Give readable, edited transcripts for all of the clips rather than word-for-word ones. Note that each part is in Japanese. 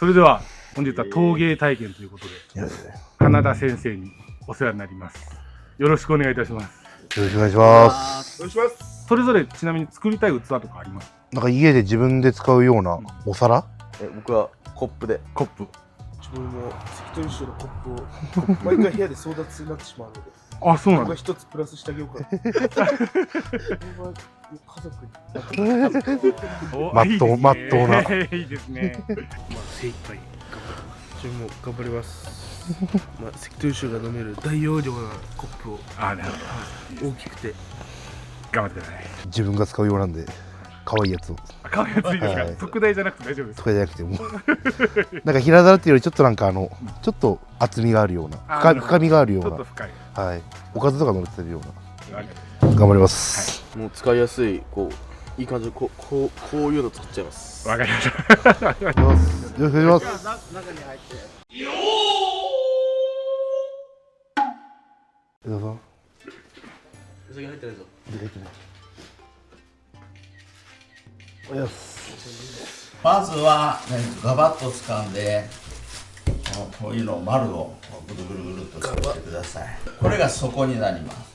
それでは本日は陶芸体験ということで、花田先生にお世話になります。よろしくお願いいたします。よろしくお願いします。お願いします。それぞれちなみに作りたい器とかあります？なんか家で自分で使うようなお皿？僕はコップで。コップ。自分も関取衆のコップを毎回部屋で争奪になってしまうので。あ、そうなんだ。僕が一つプラスしてあげようかな。僕は家族に。まっとうな。いいですね。精一杯自分も頑張ります。関取衆が飲める大容量なコップを。あ、なるほ大きくて。頑張ってください。自分が使うようなんで、可愛いやつを。可愛いやついいですか？特大じゃなくて大丈夫ですか？とかじゃなくてもなんか平皿っていうよりちょっとなんかちょっと厚みがあるような、深みがあるような、ちょっと深い。はい。おかずとか乗ってるような。ありがとう。頑張ります。もう使いやすい、いい感じでこういうの作っちゃいます。わかりました。よろしくお願いします。中に入って。どうぞ。うさぎ入ってないぞ。まずは、ガバッと掴んでこういうの丸をぐるぐるぐるっと作ってください。これが底になります。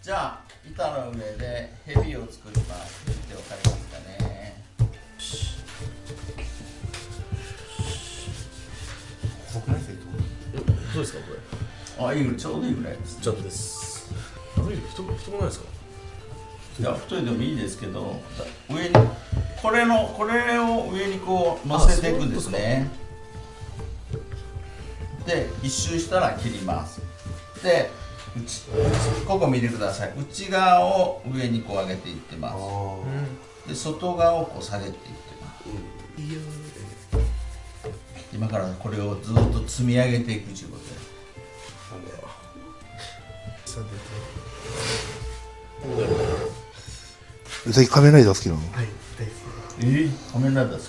じゃあ板の上で蛇を作ります。蛇ってわかりますかね。どうですかこれ？いいぐらい、ちょうどいいぐらいです。ちょっとです。太くないですか？いや、太いでもいいですけど、上にこれを上にこう乗せていくんですね。で、一周したら切ります。で、ここ見てください。内側を上にこう上げていってます。で、外側をこう下げていってます。今からこれをずっと積み上げていくということです。うさぎ仮面ライダー好きなの？はい、大好き。仮面ライダー好き。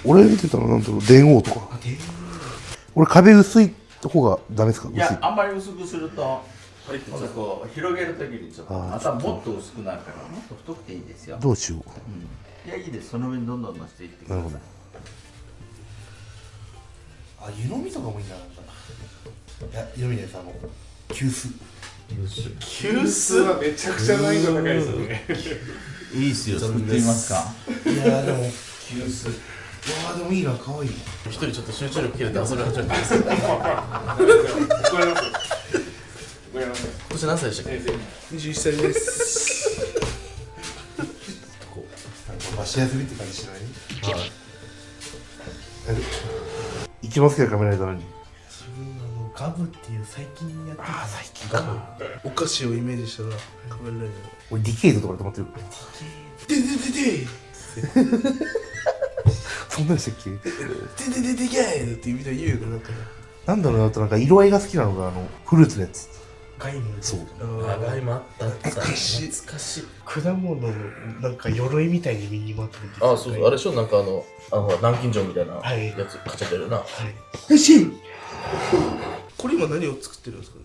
俺見てたのなんだろう、電王とか。俺壁薄い方がダメですか？いや、あんまり薄くするとこう広げるときにちょっとまたもっと薄くなるからもっと太くていいですよ。どうしよう。いや、いいです。その上にどんどん乗せていってください。湯飲みとかもいいな。いや、湯飲みです。急須。急須はめちゃくちゃ難易度高いですよね。いいっすよ。作ってみますか。いやでも急須。わあでもいいな、可愛い。一人ちょっと集中力切れて遊び始めてます。聞こえます。今年何歳でしたっけ21歳です。箸休みって感じしない？はい。一番好きなカメラだ何？自分ガブっていう最近やってる。最近か。お菓子をイメージしたら仮面ライダー。俺ディケイドとかで止まってる。そんなんでしたっけ？でけーって意味で言うよなんか。なんだろうな、あとなんか色合いが好きなのがフルーツのやつ。ガイのそう。長いもあった。懐かしい。果物のなんか鎧みたいに身にまとめて。あ、そうそう、あれでしょ、なんかほら南京錠みたいなはいやつ買っちゃってるな。はい。これ今何を作ってるんですかね。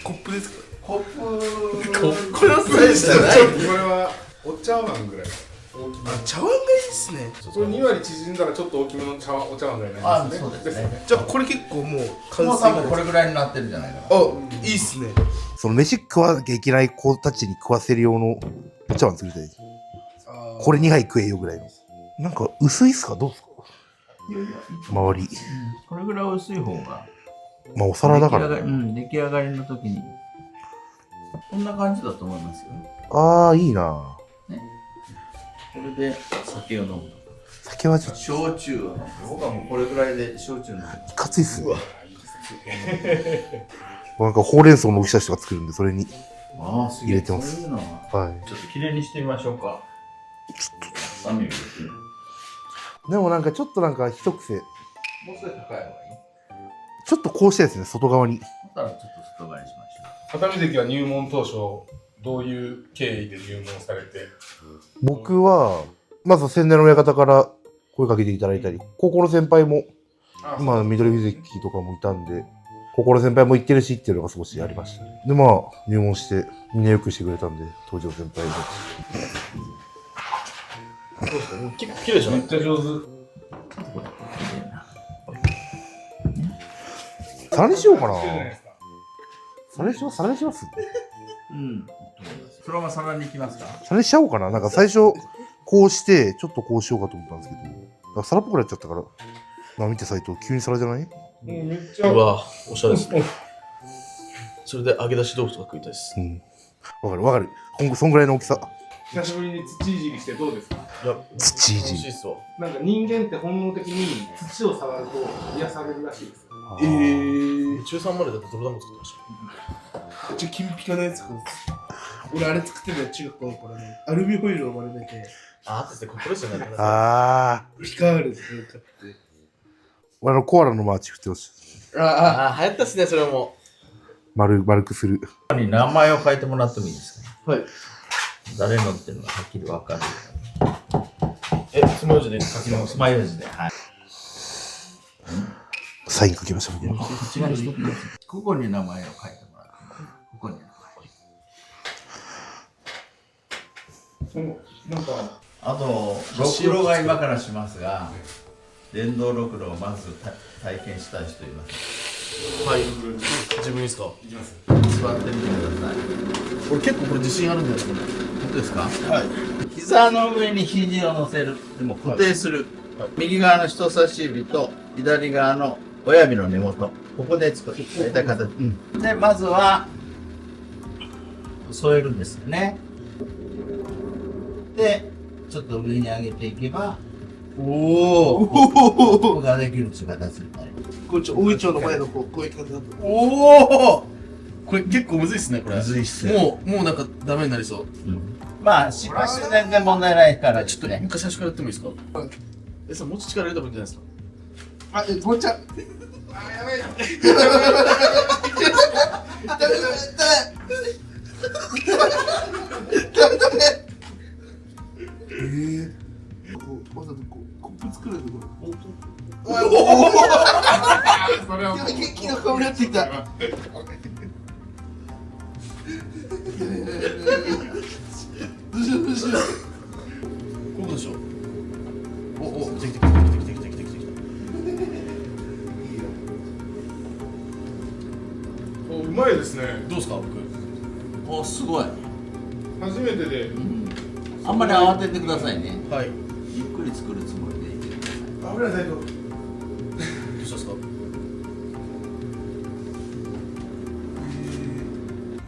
コップですか。コップ。これはサイズじゃない。これはお茶碗ぐらい。茶碗がいいっすね。それ2割縮んだらちょっと大きめのお茶碗ぐらいになりますね。そうですね。じゃあこれ結構もう完成もう多分これぐらいになってるんじゃないかな。いいっすね。その飯食わなきゃいけない子たちに食わせる用のお茶碗作りたい。これ2杯食えよぐらいの。なんか薄いっすか？どうっすか？周り。これぐらい薄い方が。まあお皿だから。出来上がりの時に。こんな感じだと思いますよ。ああ、いいな。これで酒を飲む。酒はちょっと焼酎を飲む。僕はもうこれぐらいで焼酎飲む。いかついっすね。なんかほうれん草のおひたしとか作るんで、それに入れてます。そういうのははい。ちょっときれいにしてみましょうか。網を入れて。でもなんかちょっとなんか一癖。もう少し高い方がいい。ちょっとこうしたいですね、外側に。だったらちょっと外側にしましょ熱海関は入門当初どういう経緯で入門されて？僕は、まず先代の親方から声かけていただいたり、高校の先輩も、今、緑関とかもいたんで、高校の先輩も行ってるしっていうのが少しありましたね。で、まあ、入門して、みんなよくしてくれたんで、当時の先輩も。結構綺麗じゃないめっちゃ上手。皿にしようかな。皿にしますうんそのまま皿に行きますか。皿にしちゃおうかな。なんか最初、こうして、ちょっとこうしようかと思ったんですけど、だから皿っぽくなっちゃったから。な見て、斉藤、急に皿じゃない？めっちゃ。うわおしゃれですね。それで揚げ出し豆腐とか食いたいです。うん。わかる。そんぐらいの大きさ。久しぶりに土いじりしてどうですか？いや、土いじり楽しいっすわ。なんか人間って本能的に土を触ると癒されるらしいです。中3までだって泥団子作ってましめっちゃ金ピカなやつ作るんです俺あれ作ってるの中学校の頃ね、アルミホイルを丸めてた。あーってこれですよね。ピカールで買ってコアラのマーチ振ってほしい。あー流行ったっすね、それも。丸くする。ここに名前を書いてもらってもいいですか？はい。誰のっていうのがはっきりわかる。つまようじで書きます。つまようじで。はい。サイン書きましょうね。ここに名前を書いてもらって。ここに名前。なんかあと、ろくろが今からしますが、電動ろくろをまず体験したい人います。はい。自分いいですか？座ってみてください。俺結構これ自信あるんだよ、これ。本当ですか？はい。膝の上に肘を乗せる。でも固定する。右側の人差し指と左側の親指の根元。ここで作る。大体形。で、まずは、添えるんですよね。で、ちょっと上に上げていけば、ここができるという形になります。こっち大井町の前のこういう感じだったおおこれ結構むずいっすね、これ。むずいっすねもうなんかダメになりそう。まあ、失敗して全然問題ないから、ちょっともう一回最初からやってもいいですか？さん、もうちょっと力入れた方がいいんじゃないですか？ごっちゃわざとコップ作るんだこれ。元気な顔になってきた。どうしよう。こうでしょ。お、できた。うまいですね。どうですか、僕？お、すごい。初めてで。あんまり慌ててくださいね。はい。ゆっくり作るつもりでいてください。危ない斉藤。どうしたんですか？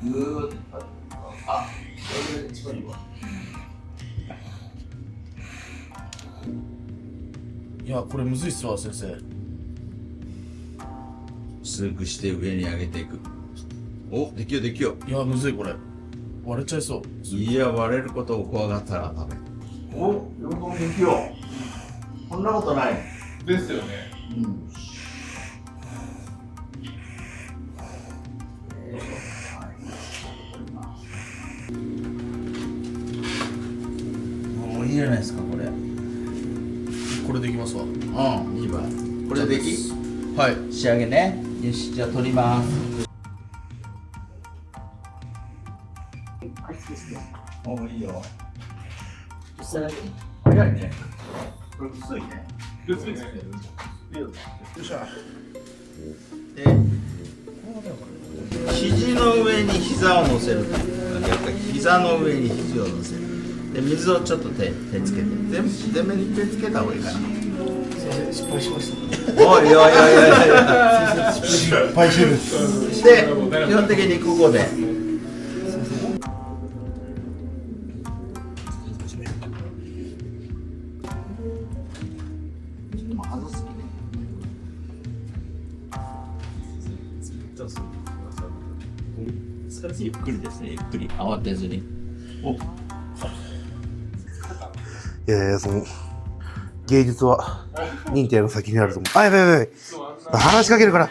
ぐーっと。あ、それが一番いいわ。いや、これむずいっすわ、先生。薄くして上に上げていく。お、できよ。いや、むずい、これ。割れちゃいそう。いや、割れることを怖がったらダメ。お、喜んできよ。こんなことない。ですよね。もういいじゃないですか、これ。これできますわ。いいわ。これできはい。仕上げね。よし、じゃあ取ります。お、いいよ。早いね。これ薄いね。ですね。よいしょ。で、肘の上に膝を乗せる。膝の上に肘を乗せる。で、水をちょっと手つけて。全面に手つけた方がいいかな。失敗しました。おい。失敗してる。で、基本的にここで。ゆっくりですね、ゆっくり慌てずに。いや、芸術は忍耐の先にあると思う。あ、やばい。話しかけるから。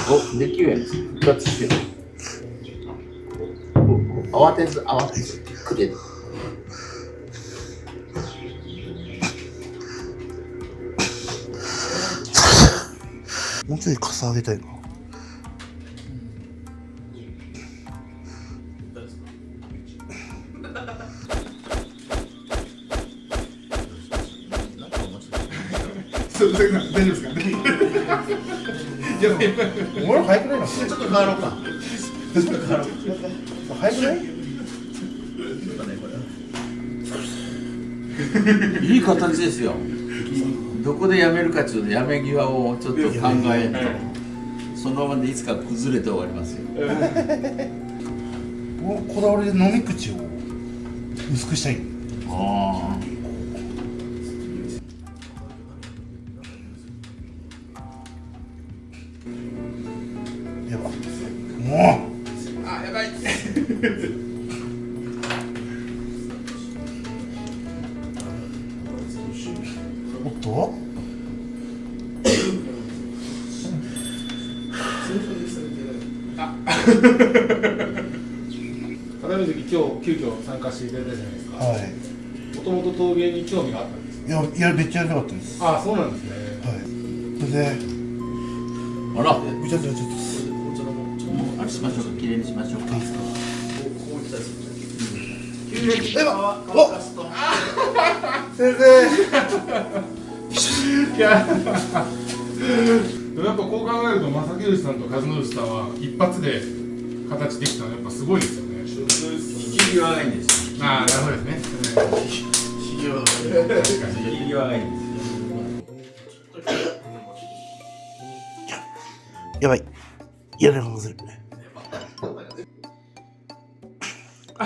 お、できるやつ。2つしてる。慌てず、ゆっくりで。もうちょい傘上げたいな。お前ら早くないな。ちょっと変わろうか。早くないいい形ですよ。どこでやめるかちょっとやめ際をちょっと考えると、そのままでいつか崩れて終わりますよ。こだわりで飲み口を薄くしたい。あやば。もあ、やばい。う。おっと。片水木今日急遽参加していただいたじゃないですか。はもともと陶芸に興味があったんですい。いやめっちゃやりたかったです。はああ、そうなんですね。い。それで、あら、ちょっと。あれしましょうか、綺麗にしましょうか。先生。いや、でもやっぱこう考えると正木さんと和之さんは一発で形できたのはやっぱすごいですよね。引き際がいいんですよ。ああ、なるほどですね。引き際がいいんですよ。やばい。嫌な顔する。あ、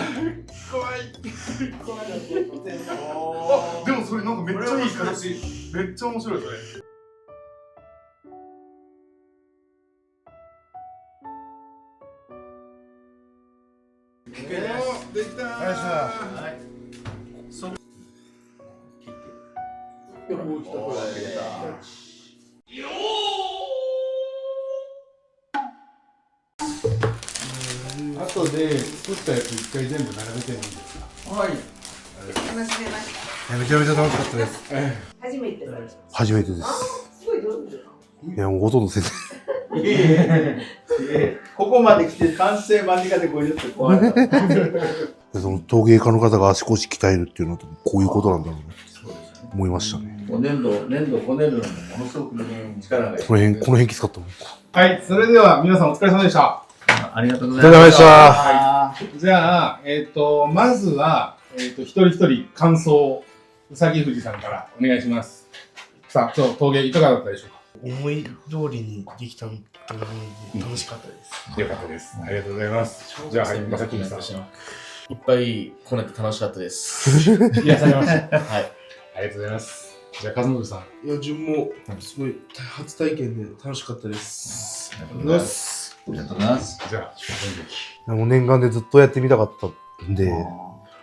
でもそれなんかめっちゃいい形。めっちゃ面白いそれ。できたー。はい。後で作ったやつ一回全部並べてもいいですか。はい。楽しめましめちゃめちゃ楽しかったです。た。初めてです。初めてです。すごい上手です。いや、もうほとんど先生。ここまで来て完成間近で50って怖いな。その陶芸家の方が足腰鍛えるっていうのはこういうことなんだろうなと思いましたね。粘土こねるのもものすごく力がいる。この辺きつかったもん。はい、それでは皆さんお疲れ様でした。ありがとうごお疲れ様でした。じゃあ、まずは、一人一人感想をうさぎ富士さんからお願いします。さあ、今日陶芸いかがだったでしょうか。思い通りにできたので楽しかったです。よかったです。ありがとうございます。じゃあ、はい、まさきみさん。いっぱいこねて楽しかったです。癒されました。はい。ありがとうございます。じゃあ、和信さん。いや、自分もすごい初体験で楽しかったです。ありがとうございます。ありがとうございます。じゃあ、もう念願でずっとやってみたかったんで、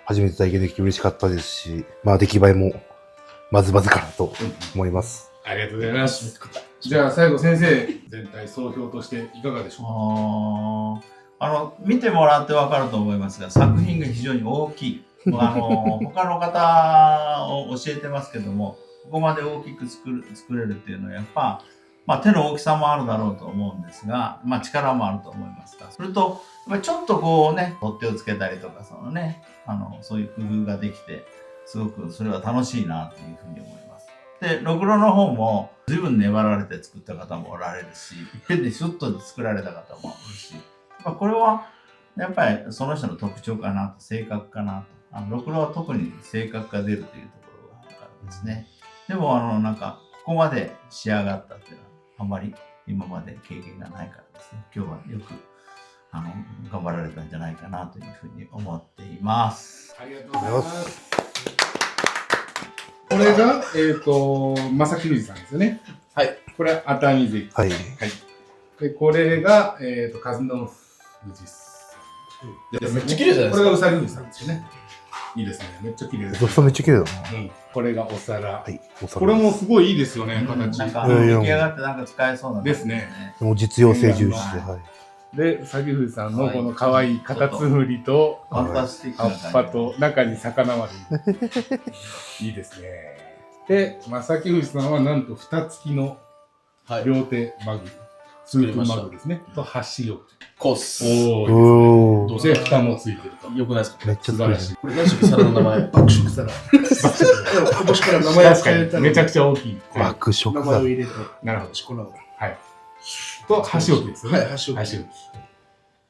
初めて体験できて嬉しかったですし、まあ出来栄えもまずまずかなと思います。ありがとうございます。じゃあ、最後、先生、全体総評としていかがでしょうか。見てもらってわかると思いますが、作品が非常に大きい。他の方を教えてますけども、ここまで大きく作れるっていうのはやっぱ、まあ、手の大きさもあるだろうと思うんですが、まあ、力もあると思いますが、それとやっぱりちょっとこうね、取っ手をつけたりとか、そのね、そういう工夫ができて、すごくそれは楽しいなというふうに思います。で、ろくろの方も随分粘られて作った方もおられるし、いっぺんでシュッと作られた方もいるし、これはやっぱりその人の特徴かなと、性格かなと。ろくろは特に性格が出るというところがあるからですね。でもなんかここまで仕上がったっていうのはあんまり今まで経験がないからですね。今日はよく頑張られたんじゃないかなというふうに思っています。ありがとうございます。これが、正木富士さんですよね。はい。これは熱海関。はい。で、これが、和信富士さん。めっちゃ綺麗じゃないですか。これがうさぎ富士さんですよね。いいですね。めっちゃ綺麗です。めっちゃ綺麗だな。これがお皿。はい。これもすごいいいですよね、形。なんかいやいや出来上がってなんか使えそうなですね。もう実用性重視で、はい。で、うさぎ富士さんのこの可愛いカタツムリとファンタスティック葉な感じっぱと中に魚までいいですね。で、正木富士さんはなんと蓋付きのはい。両手マグ、スープマグですね。と箸置き。コース。おおー。で、蓋もついてると。よくないですか。めっちゃ素晴らしい。これ何でしたっけ、皿の名前。爆食皿。今年から名前を確かに、変えたのでめちゃくちゃ大きい。爆食だ名前を。入れて、なるほど。しこらを。はい。と箸置きですよね。はい、箸置き。箸置き。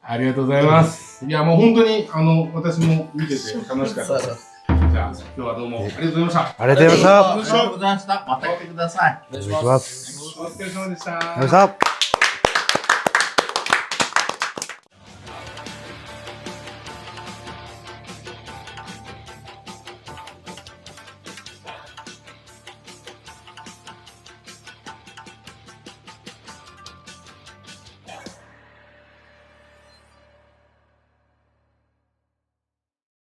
ありがとうございます。いや、もう本当に、私も見てて楽しかったです。じゃあ、今日はどうもありがとうございました。ありがとうございました。ありがとうございました。また来てください。お願いします。お疲れ様でした。お願いしました。